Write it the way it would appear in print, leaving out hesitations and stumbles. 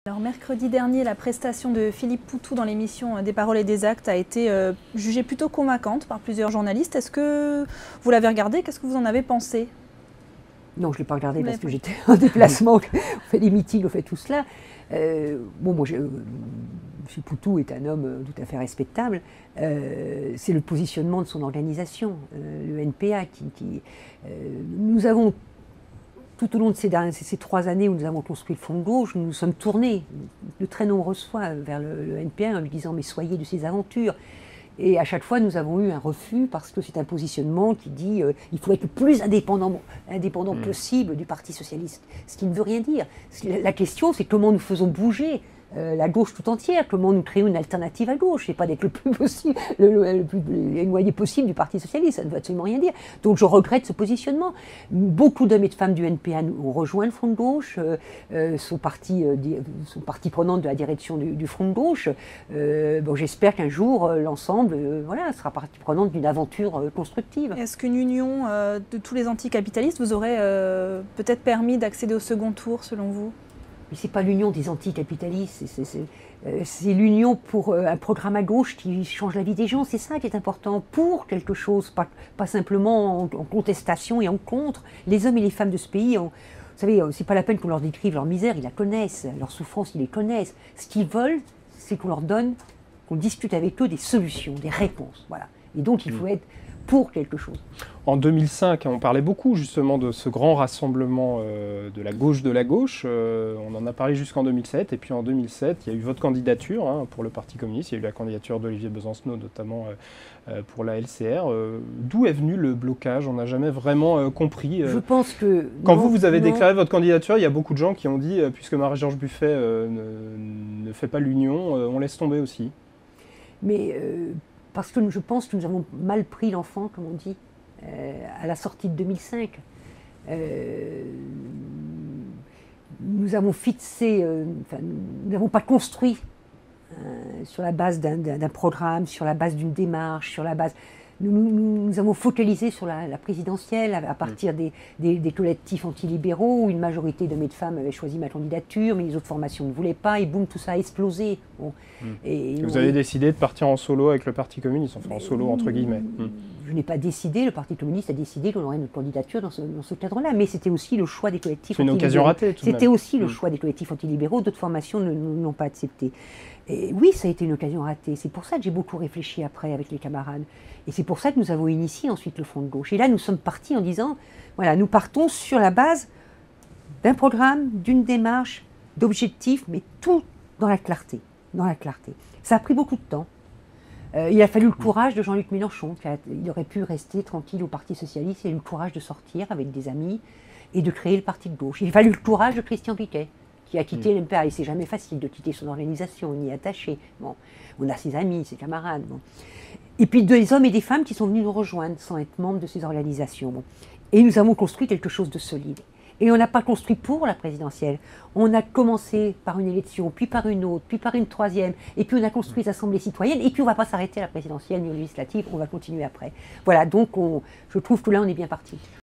Alors mercredi dernier, la prestation de Philippe Poutou dans l'émission Des paroles et des actes a été jugée plutôt convaincante par plusieurs journalistes. Est-ce que vous l'avez regardé? Qu'est-ce que vous en avez pensé? Non, je ne l'ai pas regardé parce que j'étais en déplacement, on fait des meetings, on fait tout cela. M. Poutou est un homme tout à fait respectable. C'est le positionnement de son organisation, le NPA, nous avons, tout au long de ces 3 années où nous avons construit le Front de gauche, nous nous sommes tournés de très nombreuses fois vers le NPA en lui disant « mais soyez de ces aventures ». Et à chaque fois, nous avons eu un refus parce que c'est un positionnement qui dit il faut être le plus indépendant possible du Parti socialiste. Ce qui ne veut rien dire. La question, c'est comment nous faisons bouger la gauche tout entière, comment nous créons une alternative à gauche, et pas d'être le plus éloigné possible du Parti socialiste, ça ne veut absolument rien dire. Donc je regrette ce positionnement. Beaucoup d'hommes et de femmes du NPA ont rejoint le Front de gauche, sont partie prenante de la direction du Front de gauche. Bon, j'espère qu'un jour, l'ensemble sera partie prenante d'une aventure constructive. Est-ce qu'une union de tous les anticapitalistes vous aurait peut-être permis d'accéder au second tour, selon vous? Mais ce n'est pas l'union des anticapitalistes, c'est l'union pour un programme à gauche qui change la vie des gens. C'est ça qui est important, pour quelque chose, pas simplement en contestation et en contre. Les hommes et les femmes de ce pays, vous savez, c'est pas la peine qu'on leur décrive leur misère, ils la connaissent, leur souffrance, ils les connaissent. Ce qu'ils veulent, c'est qu'on leur donne, qu'on discute avec eux des solutions, des réponses. Voilà. Et donc il faut être pour quelque chose. En 2005, on parlait beaucoup justement de ce grand rassemblement de la gauche. On en a parlé jusqu'en 2007. Et puis en 2007, il y a eu votre candidature pour le Parti communiste. Il y a eu la candidature d'Olivier Besancenot, notamment pour la LCR. D'où est venu le blocage? On n'a jamais vraiment compris. Je pense que... Quand vous avez déclaré votre candidature, il y a beaucoup de gens qui ont dit, puisque Marie-Georges Buffet ne fait pas l'union, on laisse tomber aussi. Mais... parce que je pense que nous avons mal pris l'enfant, comme on dit, à la sortie de 2005. Nous avons fixé, nous n'avons pas construit sur la base d'un programme, sur la base d'une démarche, sur la base... Nous avons focalisé sur la présidentielle à partir des collectifs antilibéraux où une majorité d'hommes et de femmes avaient choisi ma candidature, mais les autres formations ne voulaient pas, et boum, tout ça a explosé. Bon. Vous avez décidé de partir en solo avec le Parti communiste, enfin en solo entre guillemets. Je n'ai pas décidé, le Parti communiste a décidé qu'on aurait notre candidature dans ce cadre-là, mais c'était aussi le choix des collectifs antilibéraux. C'est une occasion ratée tout de même. C'était aussi le choix des collectifs antilibéraux, d'autres formations ne l'ont pas accepté. Et oui, ça a été une occasion ratée. C'est pour ça que j'ai beaucoup réfléchi après avec les camarades. Et c'est pour ça que nous avons initié ensuite le Front de gauche. Et là, nous sommes partis en disant, voilà, nous partons sur la base d'un programme, d'une démarche, d'objectifs, mais tout dans la clarté. Dans la clarté. Ça a pris beaucoup de temps. Il a fallu le courage de Jean-Luc Mélenchon. Il aurait pu rester tranquille au Parti socialiste. Il a eu le courage de sortir avec des amis et de créer le Parti de gauche. Il a fallu le courage de Christian Piquet, qui a quitté l'MPA. Et c'est jamais facile de quitter son organisation, on y est attaché. Bon, on a ses amis, ses camarades. Bon. Et puis des hommes et des femmes qui sont venus nous rejoindre sans être membres de ces organisations. Bon. Et nous avons construit quelque chose de solide. Et on n'a pas construit pour la présidentielle. On a commencé par une élection, puis par une autre, puis par une troisième, et puis on a construit les assemblées citoyennes, et puis on ne va pas s'arrêter à la présidentielle ni aux législatives, on va continuer après. Voilà, donc je trouve que là on est bien parti.